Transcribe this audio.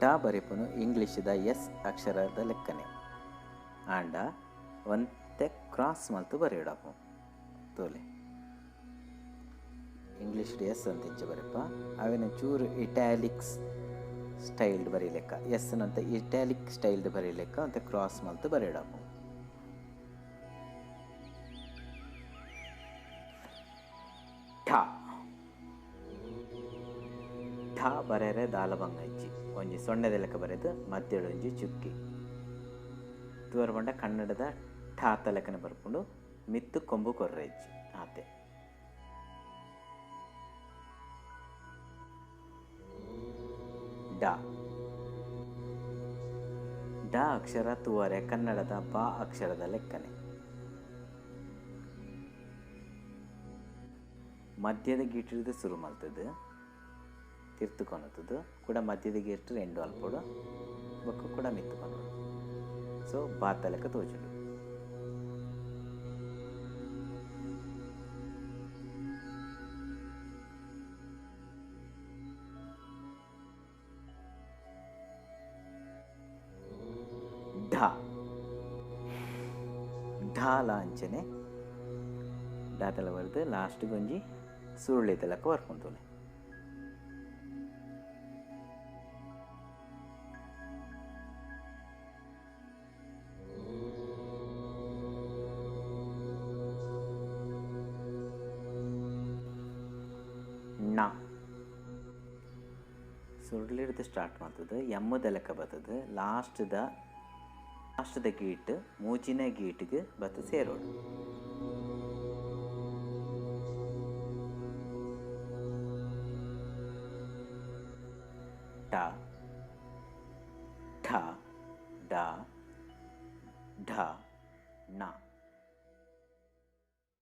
ಟ ಬರಿಪುನು ಇಂಗ್ಲೀಷ್ದ ಎಸ್ ಅಕ್ಷರದ ಲೆಕ್ಕನೆ ಆಂಡ ಒಂತೆ ಕ್ರಾಸ್ ಮಲ್ತು ಬರೆಯೋಡಪ್ಪು ತೋಲೆ ಇಂಗ್ಲೀಷ್ ಎಸ್ ಅಂತ ಇಂಚ ಬರಪ್ಪ ಅವೇನು ಚೂರು ಇಟ್ಯಾಲಿಕ್ಸ್ ಸ್ಟೈಲ್ಡ್ ಬರೀಲೆಕ್ಕ ಎಸ್ ನಂತ ಇಟ್ಯಾಲಿಕ್ ಸ್ಟೈಲ್ಡ್ ಬರೀಲೆಕ್ಕ ಅಂತ ಕ್ರಾಸ್ ಮಲ್ತು ಬರೆಯೋಡಪ್ಪು ಠ ಠ ಬರೆರೆ ದಾಲಭಂಗ ಇಜ್ಜಿ ಒಂಜಿ ಸೊನ್ನೆದ ಲೆಕ್ಕ ಬರೆದು ಮಧ್ಯಡು ಒಂಜಿ ಚುಕ್ಕಿ ತೂವರ ಬಂಡ ಕನ್ನಡದ ಠಾತ ಲೆಕ್ಕನ ಬರ್ಕೊಂಡು ಮಿತ್ತು ಕೊಂಬು ಕೊರ್ರೆ ಇಜ್ಜಿ ಆತೆ ಡ ಡ ಅಕ್ಷರ ತೂವರೆ ಕನ್ನಡದ ಬಾ ಅಕ್ಷರದ ಲೆಕ್ಕನೆ ಮಧ್ಯದ ಗೀಟಿಡ್ದು ಶುರು ಮಲ್ತದ್ದು ತಿರ್ತುಕೊನದು ಕೂಡ ಮಧ್ಯದ ಗೀಟು ರೆಂಡು ಅಲ್ಪಡು ಬೊಕ್ಕ ಕೂಡ ಮಿತ್ತುಕೊನೋಡು ಸೊ ಬಾತ ಲೆಕ್ಕ ತೋಜುಂಡು ಢ ಢಾಲ ಅಂಚನೆ ಢಾತಲ ಬರೆದು ಲಾಸ್ಟ್ ಗೊಂಜಿ ಸುರುಳಿದ ಲೆಕ್ಕ ಬರ್ಕೊಂತೋನೆ ಣ ಸುರುಳಿಡ್ದು ಸ್ಟಾರ್ಟ್ ಮಾಡ್ತದೆ ಎಮ್ಮದ ಲೆಕ್ಕ ಬರ್ತದೆ ಲಾಸ್ಟ್ದ ಗೀಟ್ ಮೂಜಿನ ಗೀಟಿಗೆ ಬತ್ತು ಸೇರೋಡು ಟ ಠ ಡ ಢ ಣ